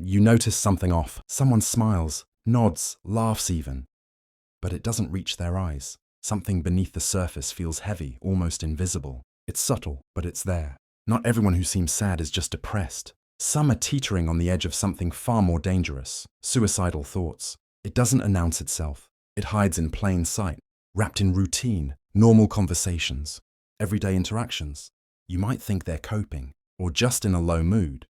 you notice something off. Someone smiles, nods, laughs even. But it doesn't reach their eyes. Something beneath the surface feels heavy, almost invisible. It's subtle, but it's there. Not everyone who seems sad is just depressed. Some are teetering on the edge of something far more dangerous, suicidal thoughts. It doesn't announce itself. It hides in plain sight, wrapped in routine, normal conversations, everyday interactions. You might think they're coping, or just in a low mood.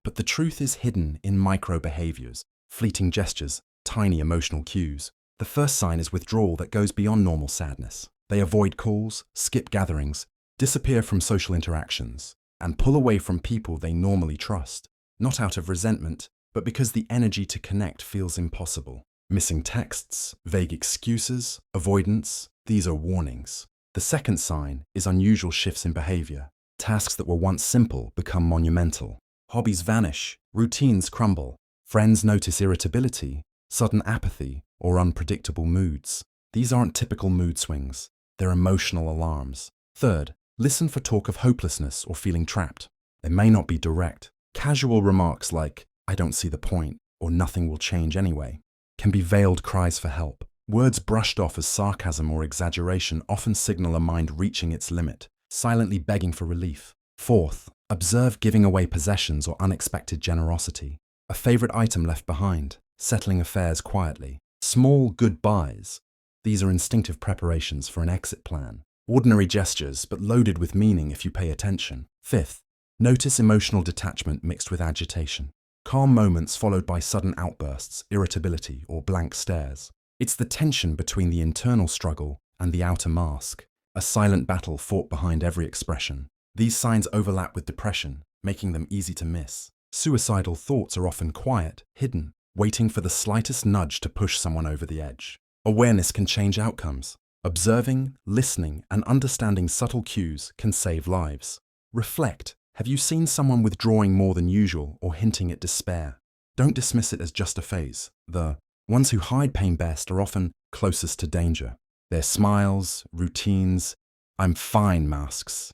But the truth is hidden in micro-behaviors, fleeting gestures, tiny emotional cues. The first sign is withdrawal that goes beyond normal sadness. They avoid calls, skip gatherings, disappear from social interactions, and pull away from people they normally trust, not out of resentment, but because the energy to connect feels impossible. Missing texts, vague excuses, avoidance, these are warnings. The second sign is unusual shifts in behavior. Tasks that were once simple become monumental. Hobbies vanish, routines crumble, friends notice irritability, sudden apathy, or unpredictable moods. These aren't typical mood swings, they're emotional alarms. Third, listen for talk of hopelessness or feeling trapped. They may not be direct. Casual remarks like, "I don't see the point," or "nothing will change anyway," can be veiled cries for help. Words brushed off as sarcasm or exaggeration often signal a mind reaching its limit, silently begging for relief. Fourth, observe giving away possessions or unexpected generosity. A favorite item left behind, settling affairs quietly. Small goodbyes. These are instinctive preparations for an exit plan. Ordinary gestures, but loaded with meaning if you pay attention. Fifth, notice emotional detachment mixed with agitation. Calm moments followed by sudden outbursts, irritability, or blank stares. It's the tension between the internal struggle and the outer mask, a silent battle fought behind every expression. These signs overlap with depression, making them easy to miss. Suicidal thoughts are often quiet, hidden, waiting for the slightest nudge to push someone over the edge. Awareness can change outcomes. Observing, listening, and understanding subtle cues can save lives. Reflect. Have you seen someone withdrawing more than usual or hinting at despair? Don't dismiss it as just a phase. The ones who hide pain best are often closest to danger. Their smiles, routines, "I'm fine" masks.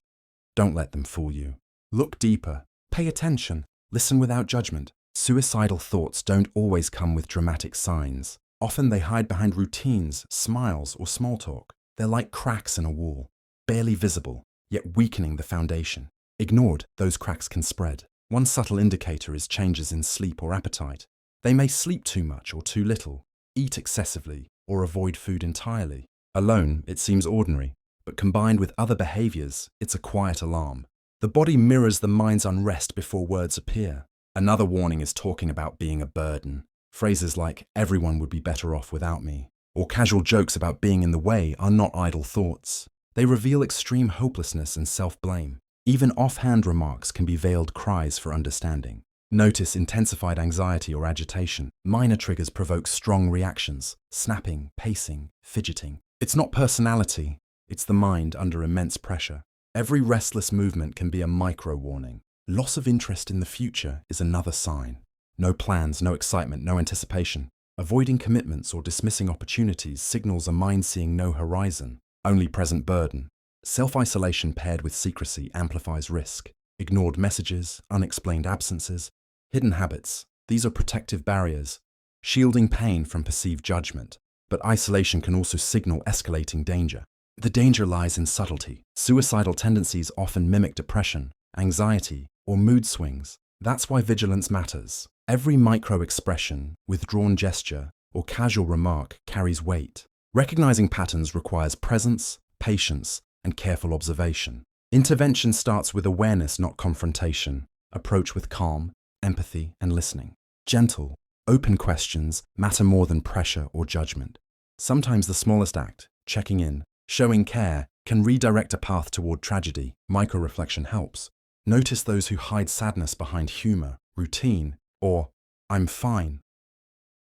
Don't let them fool you. Look deeper. Pay attention. Listen without judgment. Suicidal thoughts don't always come with dramatic signs. Often they hide behind routines, smiles, or small talk. They're like cracks in a wall, barely visible, yet weakening the foundation. Ignored, those cracks can spread. One subtle indicator is changes in sleep or appetite. They may sleep too much or too little, eat excessively, or avoid food entirely. Alone, it seems ordinary, but combined with other behaviors, it's a quiet alarm. The body mirrors the mind's unrest before words appear. Another warning is talking about being a burden. Phrases like, "everyone would be better off without me," or casual jokes about being in the way are not idle thoughts. They reveal extreme hopelessness and self-blame. Even offhand remarks can be veiled cries for understanding. Notice intensified anxiety or agitation. Minor triggers provoke strong reactions, snapping, pacing, fidgeting. It's not personality, it's the mind under immense pressure. Every restless movement can be a micro-warning. Loss of interest in the future is another sign. No plans, no excitement, no anticipation. Avoiding commitments or dismissing opportunities signals a mind seeing no horizon, only present burden. Self-isolation paired with secrecy amplifies risk. Ignored messages, unexplained absences, hidden habits. These are protective barriers, shielding pain from perceived judgment. But isolation can also signal escalating danger. The danger lies in subtlety. Suicidal tendencies often mimic depression, anxiety, or mood swings. That's why vigilance matters. Every micro-expression, withdrawn gesture, or casual remark carries weight. Recognizing patterns requires presence, patience, and careful observation. Intervention starts with awareness, not confrontation. Approach with calm, empathy, and listening. Gentle, open questions matter more than pressure or judgment. Sometimes the smallest act, checking in, showing care, can redirect a path toward tragedy. Micro-reflection helps. Notice those who hide sadness behind humor, routine, or "I'm fine."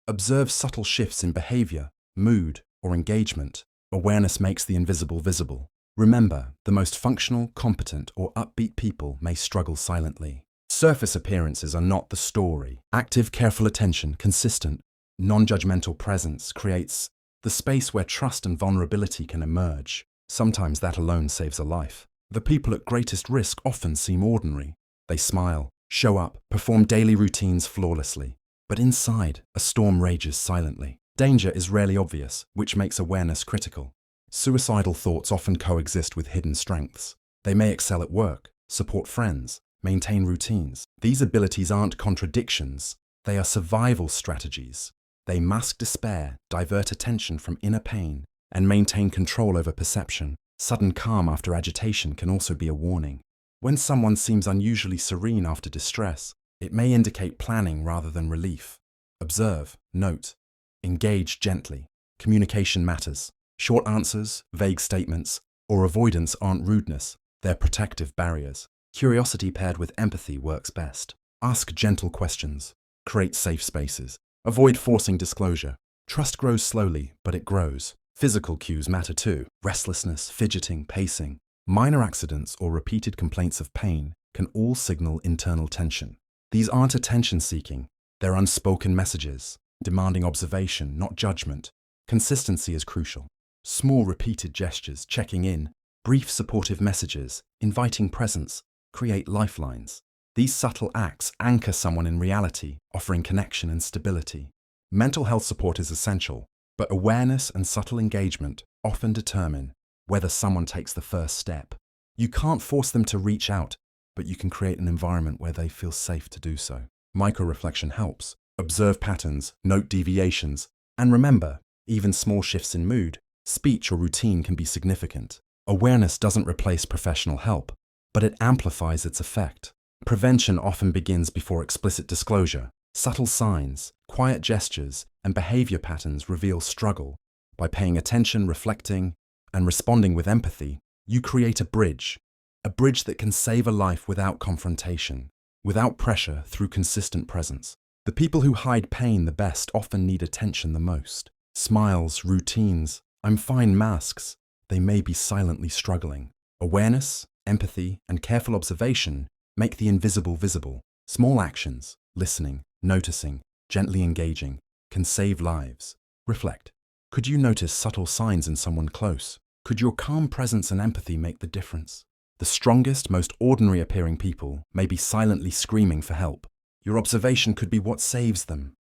Observe subtle shifts in behavior, mood, or engagement. Awareness makes the invisible visible. Remember, the most functional, competent, or upbeat people may struggle silently. Surface appearances are not the story. Active, careful attention, consistent, non-judgmental presence creates the space where trust and vulnerability can emerge. Sometimes that alone saves a life. The people at greatest risk often seem ordinary. They smile, show up, perform daily routines flawlessly. But inside, a storm rages silently. Danger is rarely obvious, which makes awareness critical. Suicidal thoughts often coexist with hidden strengths. They may excel at work, support friends, maintain routines. These abilities aren't contradictions, they are survival strategies. They mask despair, divert attention from inner pain, and maintain control over perception. Sudden calm after agitation can also be a warning. When someone seems unusually serene after distress, it may indicate planning rather than relief. Observe, note, engage gently. Communication matters. Short answers, vague statements, or avoidance aren't rudeness, they're protective barriers. Curiosity paired with empathy works best. Ask gentle questions. Create safe spaces. Avoid forcing disclosure. Trust grows slowly, but it grows. Physical cues matter too. Restlessness, fidgeting, pacing. Minor accidents or repeated complaints of pain can all signal internal tension. These aren't attention-seeking, they're unspoken messages, demanding observation, not judgment. Consistency is crucial. Small repeated gestures, checking in, brief supportive messages, inviting presence, create lifelines. These subtle acts anchor someone in reality, offering connection and stability. Mental health support is essential, but awareness and subtle engagement often determine whether someone takes the first step. You can't force them to reach out, but you can create an environment where they feel safe to do so. Micro-reflection helps. Observe patterns, note deviations, and remember, even small shifts in mood, speech, or routine can be significant. Awareness doesn't replace professional help, but it amplifies its effect. Prevention often begins before explicit disclosure. Subtle signs, quiet gestures, and behavior patterns reveal struggle. By paying attention, reflecting, and responding with empathy, you create a bridge that can save a life without confrontation, without pressure, through consistent presence. The people who hide pain the best often need attention the most. Smiles, routines, I'm fine masks, they may be silently struggling. Awareness, empathy, and careful observation make the invisible visible. Small actions, listening, noticing, gently engaging, can save lives. Reflect. Could you notice subtle signs in someone close? Could your calm presence and empathy make the difference? The strongest, most ordinary appearing people may be silently screaming for help. Your observation could be what saves them.